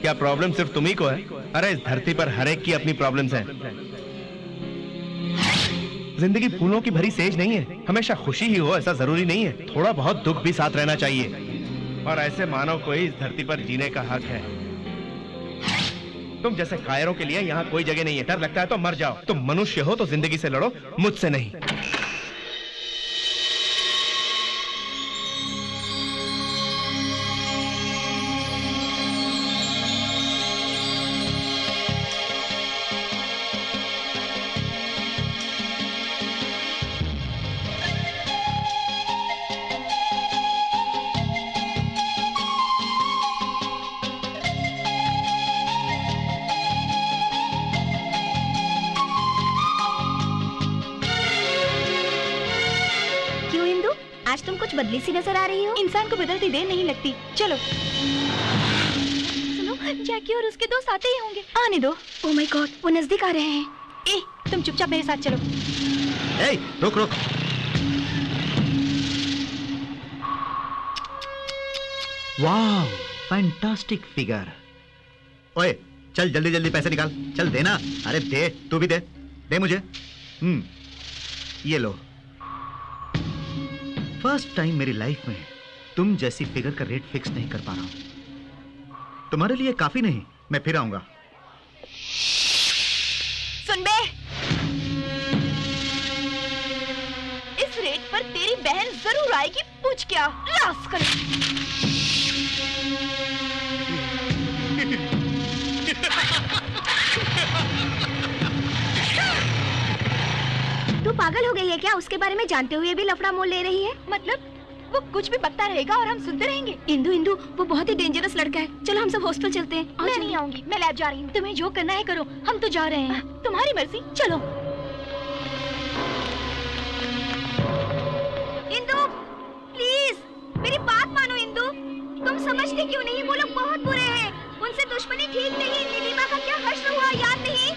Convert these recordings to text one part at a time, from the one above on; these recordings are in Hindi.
क्या प्रॉब्लम सिर्फ तुम्ही को है? अरे इस धरती पर हर एक की अपनी प्रॉब्लम्स हैं। जिंदगी फूलों की भरी सेज नहीं है, हमेशा खुशी ही हो ऐसा जरूरी नहीं है, थोड़ा बहुत दुख भी साथ रहना चाहिए। और ऐसे मानव को ही इस धरती पर जीने का हक है। तुम जैसे कायरों के लिए यहाँ कोई जगह नहीं है। डर लगता है तो मर जाओ। तुम मनुष्य हो तो जिंदगी से लड़ो, मुझसे नहीं। बदली सी नजर आ रही हो। इंसान को बदलती देर नहीं लगती। चलो सुनो, जैकी और उसके दोस्त आते ही होंगे। आने दो। ओह माय गॉड, वो नजदीक आ रहे हैं। ए, तुम चुपचाप मेरे साथ चलो। ए, रुक रुक। वाह, फैंटास्टिक फिगर। ओए, चल जल्दी जल्दी पैसे निकाल। चल देना। अरे दे, तू भी दे। दे मुझे। ये लो। फर्स्ट टाइम मेरी लाइफ में तुम जैसी फिगर का रेट फिक्स नहीं कर पा रहा हूं। तुम्हारे लिए काफी नहीं, मैं फिर आऊंगा। सुन बे, इस रेट पर तेरी बहन जरूर आएगी। पूछ क्या लाश कर। तू पागल हो गई है क्या? उसके बारे में जानते हुए भी लफड़ा मोल ले रही है? मतलब वो कुछ भी बकता रहेगा और हम सुनते रहेंगे। इंदु इंदु, वो बहुत ही डेंजरस लड़का है। चलो हम सब हॉस्टल चलते हैं। मैं नहीं आऊंगी, मैं लैब जा रही हूँ। तुम्हें जो करना है करो, हम तो जा रहे हैं। तुम्हारी मर्जी। चलो। इंदु प्लीज मेरी बात मानो। इंदु, तुम समझते क्यों नहीं? वो लोग बहुत बुरे हैं, उनसे दुश्मनी ठीक नहीं। नीलिमा का क्या हश्र हुआ याद नहीं?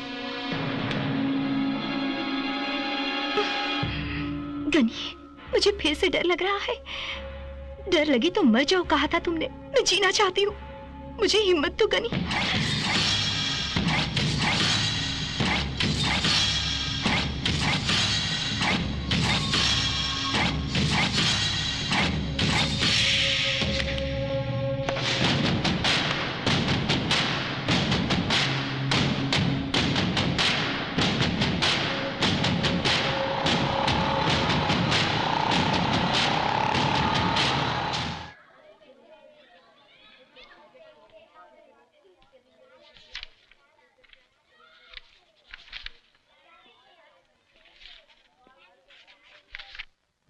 गनी, मुझे फिर से डर लग रहा है। डर लगी तो मर जाओ कहा था तुमने। मैं जीना चाहती हूँ, मुझे हिम्मत तो गनी।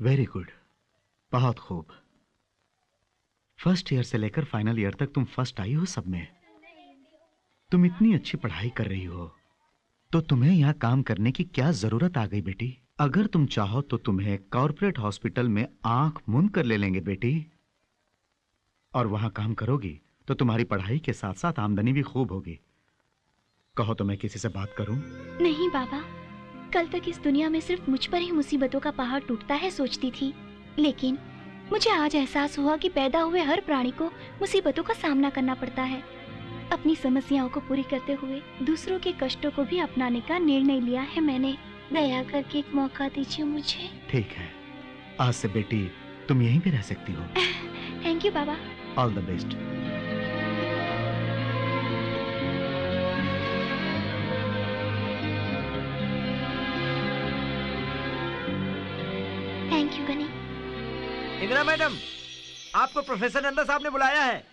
वेरी गुड, बहुत खूब। फर्स्ट ईयर से लेकर फाइनल ईयर तक तुम फर्स्ट आई हो सब में। तुम इतनी अच्छी पढ़ाई कर रही हो तो तुम्हें यहाँ काम करने की क्या जरूरत आ गई बेटी? अगर तुम चाहो तो तुम्हें कॉर्पोरेट हॉस्पिटल में आंख मूंद कर ले लेंगे बेटी। और वहां काम करोगी तो तुम्हारी पढ़ाई के साथ साथ आमदनी भी खूब होगी। कहो तो मैं किसी से बात करूं? नहीं बाबा, कल तक इस दुनिया में सिर्फ मुझ पर ही मुसीबतों का पहाड़ टूटता है सोचती थी, लेकिन मुझे आज एहसास हुआ कि पैदा हुए हर प्राणी को मुसीबतों का सामना करना पड़ता है। अपनी समस्याओं को पूरी करते हुए दूसरों के कष्टों को भी अपनाने का निर्णय लिया है मैंने। दया करके एक मौका दीजिए मुझे। ठीक है, आज से बेटी तुम यहीं पे रह सकती हो। थैंक यू बाबा। All the best. Thank you Gani. Indira madam, आपको प्रोफेसर नंदा साहब ने बुलाया है।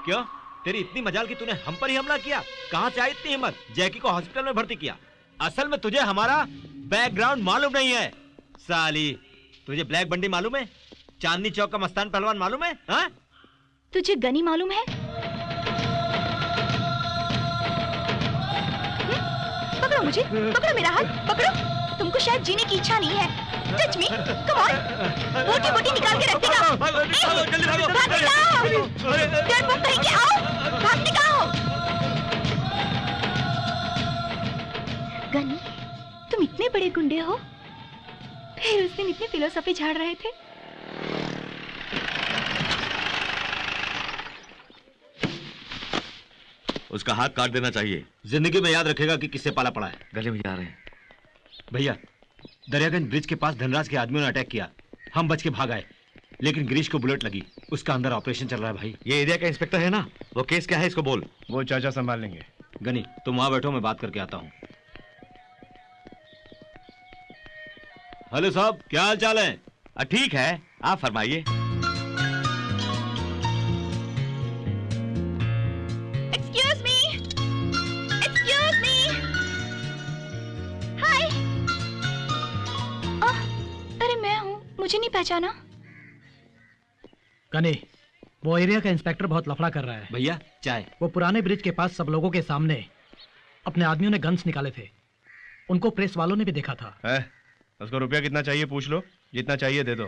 क्यों? तेरी इतनी मजाल कि तूने हम पर ही हमला किया? कहां से आई इतनी हिम्मत? जैकी को हॉस्पिटल में भर्ती किया। असल में तुझे हमारा बैकग्राउंड मालूम नहीं है साली। तुझे ब्लैक बंडी मालूम है? चांदनी चौक का मस्तान पहलवान मालूम है? हाँ? तुझे गनी मालूम है? पकड़ो मुझे, पकड़ो मेरा हाथ, पकड़ो। तुमको शायद जीने की इच्छा नहीं है। Touch me, come on. बोटी बोटी निकाल के रख देगा। भागने का आओ, डरपोक कहीं के आओ, भागने का आओ। गनी, तुम इतने बड़े गुंडे हो, फिर उस दिन इतनी फिलोसफी झाड़ रहे थे। उसका हाथ काट देना चाहिए। जिंदगी में याद रखेगा कि किससे पाला पड़ा है। गले में जा रहे हैं भैया। दरियागंज ब्रिज के पास धनराज के आदमियों ने अटैक किया, हम बच के भाग आए, लेकिन गिरीश को बुलेट लगी। उसका अंदर ऑपरेशन चल रहा है भाई। ये एरिया का इंस्पेक्टर है ना, वो केस क्या है इसको बोल। वो चाचा संभाल लेंगे। गनी तुम वहां बैठो, मैं बात करके आता हूँ। हेलो साहब, क्या हाल चाल है? ठीक है, आप फरमाइए। Excuse me, excuse me. Hi. अरे मैं हूँ, मुझे नहीं पहचाना? गनी, वो एरिया का इंस्पेक्टर बहुत लफड़ा कर रहा है। भैया चाय। वो पुराने ब्रिज के पास सब लोगों के सामने अपने आदमियों ने गन्स निकाले थे, उनको प्रेस वालों ने भी देखा था। उसको रुपया कितना चाहिए पूछ लो, जितना चाहिए दे दो।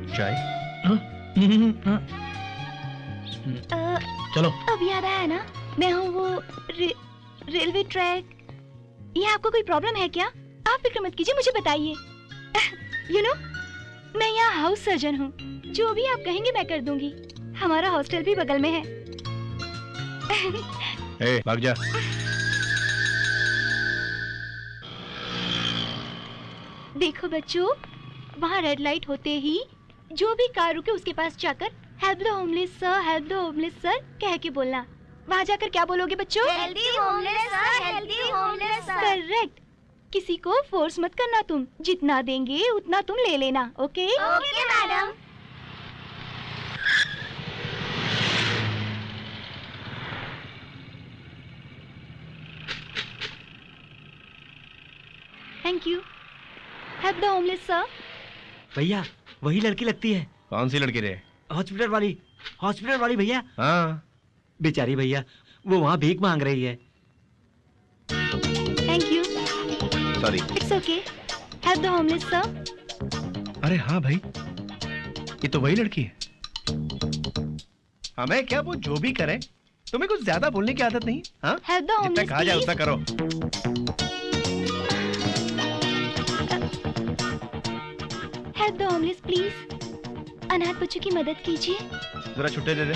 चाय? चलो। अब याद आया ना, मैं हूँ वो रेलवे ट्रैक। ये आपको कोई प्रॉब्लम है क्या? आप फिक्र मत कीजिए, मुझे बताइए। यू नो, मैं यहाँ हाउस सर्जन हूँ, जो भी आप कहेंगे मैं कर दूंगी। हमारा हॉस्टल भी बगल में है। भाग जा। देखो बच्चों, वहाँ रेड लाइट होते ही जो भी कार रुके उसके पास जाकर help the homeless sir, help the homeless sir कह के बोलना। वहाँ जाकर क्या बोलोगे बच्चों? Healthy homeless sir, healthy homeless sir. Correct. किसी को फोर्स मत करना, तुम जितना देंगे उतना तुम ले लेना। Okay okay madam. Thank you. Help the homeless sir. भैया वही लड़की लगती है। कौन सी लड़की रे? हॉस्पिटल वाली भैया। हाँ बेचारी भैया, वो वहाँ भीख मांग रही है। Thank you. Sorry. It's okay. Help the homeless sir. अरे हाँ भाई, ये तो वही लड़की है। हमें क्या, वो जो भी करे, तुम्हें कुछ ज्यादा बोलने की आदत नहीं। हाँ, हेल्प द जितना होमलेस कहा जाए उतना करो। Help the homeless please. अनाथ बच्चों की मदद कीजिए। जरा छुट्टे दे दे।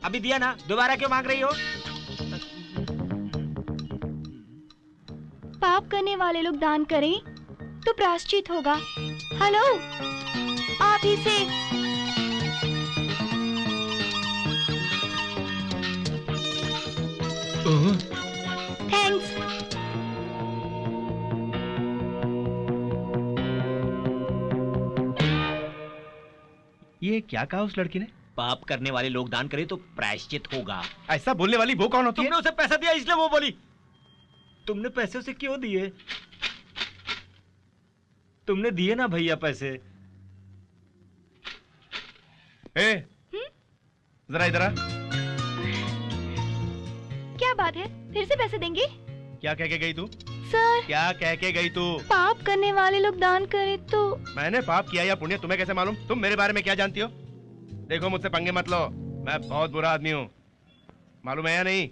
अभी दिया ना, दोबारा क्यों मांग रही हो? पाप करने वाले लोग दान करें तो प्रायश्चित होगा। हेलो, आप ही से। थैंक्स। ये क्या कहा उस लड़की ने? पाप करने वाले लोग दान करें तो प्रायश्चित होगा। ऐसा बोलने वाली वो कौन होती है? तुमने उसे पैसा दिया इसलिए वो बोली। तुमने पैसे उसे क्यों दिए? तुमने दिए ना भैया पैसे। जरा इधर आ। क्या बात है, फिर से पैसे देंगे? क्या कह के गई तू? सर, क्या कह के गई तू? पाप करने वाले लोग दान करें तो। मैंने पाप किया या पुण्य तुम्हें कैसे मालूम? तुम मेरे बारे में क्या जानती हो? देखो, मुझसे पंगे मत लो, मैं बहुत बुरा आदमी हूँ। मालूम है या नहीं?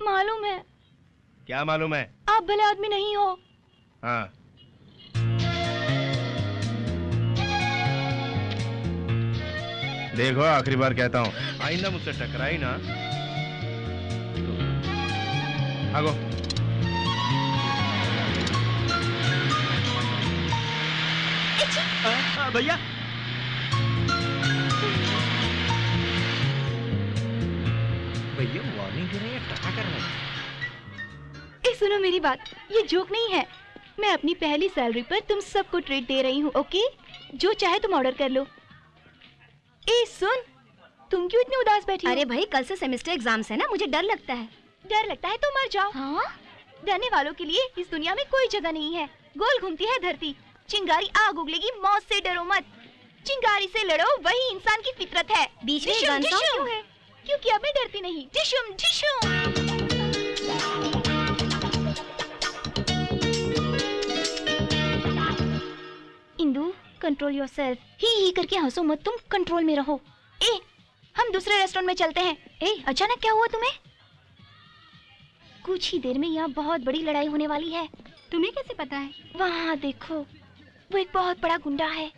मालूम है। क्या मालूम है? आप भले आदमी नहीं हो। हाँ। देखो, आखिरी बार कहता हूँ, आइंदा मुझसे टकराई ना। भागो। भैया भैया वार्निंग दे रहे हैं, टका कर रहे हैं। सुनो मेरी बात, ये जोक नहीं है। मैं अपनी पहली सैलरी पर तुम सबको ट्रीट दे रही हूँ। ओके, जो चाहे तुम ऑर्डर कर लो। ए सुन, तुम क्यों इतनी उदास बैठी हो? अरे भाई, कल से सेमेस्टर एग्जाम्स है ना, मुझे डर लगता है। डर लगता है तो मर जाओ। हाँ? डरने वालों के लिए इस दुनिया में कोई जगह नहीं है। गोल घूमती है धरती, चिंगारी आग उगलेगी, मौत से डरो मत। चिंगारी से लड़ो, वही इंसान की फितरत है। बीच में डिशुम, गन डिशुम क्यों है? क्योंकि अब मैं डरती नहीं। डिशुम डिशुम। Indu, control yourself. ही करके हंसो मत, तुम कंट्रोल में रहो। ए, हम दूसरे रेस्टोरेंट में चलते हैं। ए, अचानक क्या हुआ तुम्हें? कुछ ही देर में यहाँ बहुत बड़ी लड़ाई होने वाली है। तुम्हें कैसे पता है? वहाँ देखो, वो एक बहुत बड़ा गुंडा है।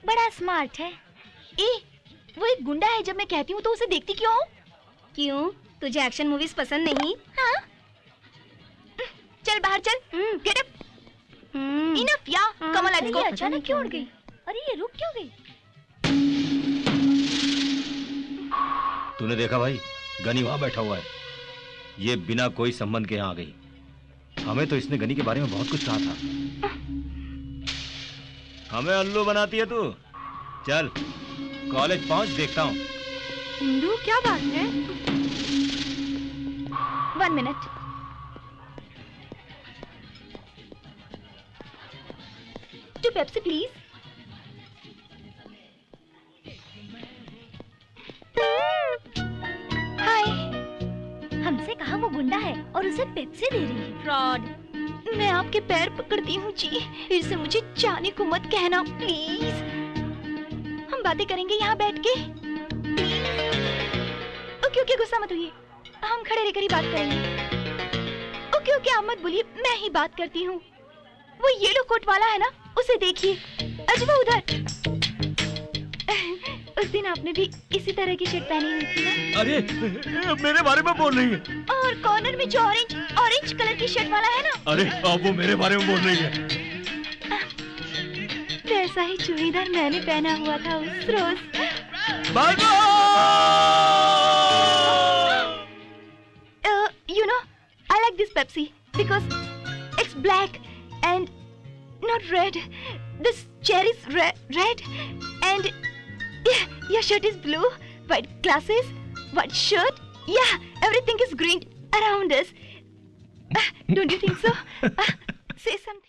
बड़ा स्मार्ट है। ए, वो एक गुंडा है। जब मैं कहती हूँ तो उसे देखती क्यों हो? क्यों, तुझे एक्शन मूवीज पसंद नहीं? हाँ? चल बाहर चल। Get up. इनफ या कमल, लेट्स गो। अचानक क्यों उड़ गई? अरे ये रुक क्यों गई? तूने देखा भाई, गनी वहां बैठा हुआ है। ये बिना कोई संबंध के यहाँ आ गई। हमें तो इसने गनी के बारे में बहुत कुछ कहा था। हमें उल्लू बनाती है तू। चल कॉलेज पहुंच, देखता हूँ। इंदु, क्या बात है? 1 minute. Two Pepsi please. Hi. हमसे कहा वो गुंडा है और उसे पेप्सी दे रही है। फ्रॉड। मैं आपके पैर पकड़ती हूँ जी, फिर से मुझे जाने को मत कहना प्लीज। हम बातें करेंगे यहाँ बैठ के। ओके ओके, गुस्सा मत होइए, हम खड़े रहकर ही बात करेंगे। ओके ओके, आप मत बोलिए, मैं ही बात करती हूँ। वो येलो कोट वाला है ना, उसे देखिए। अच्छा वो उधर। उस दिन आपने भी इसी तरह की शर्ट पहनी हुई थी ना? अरे मेरे बारे में बोल रही है। और कॉर्नर में जो ऑरेंज कलर की शर्ट वाला है ना? अरे अब वो मेरे बारे में बोल रही है। वैसा ही चूड़ीदार मैंने पहना हुआ था उस रोज। You know, I like this Pepsi because it's black and not red. This chair is red and your shirt is blue, white glasses, white shirt. Yeah, everything is green around us. Don't you think so? Say something.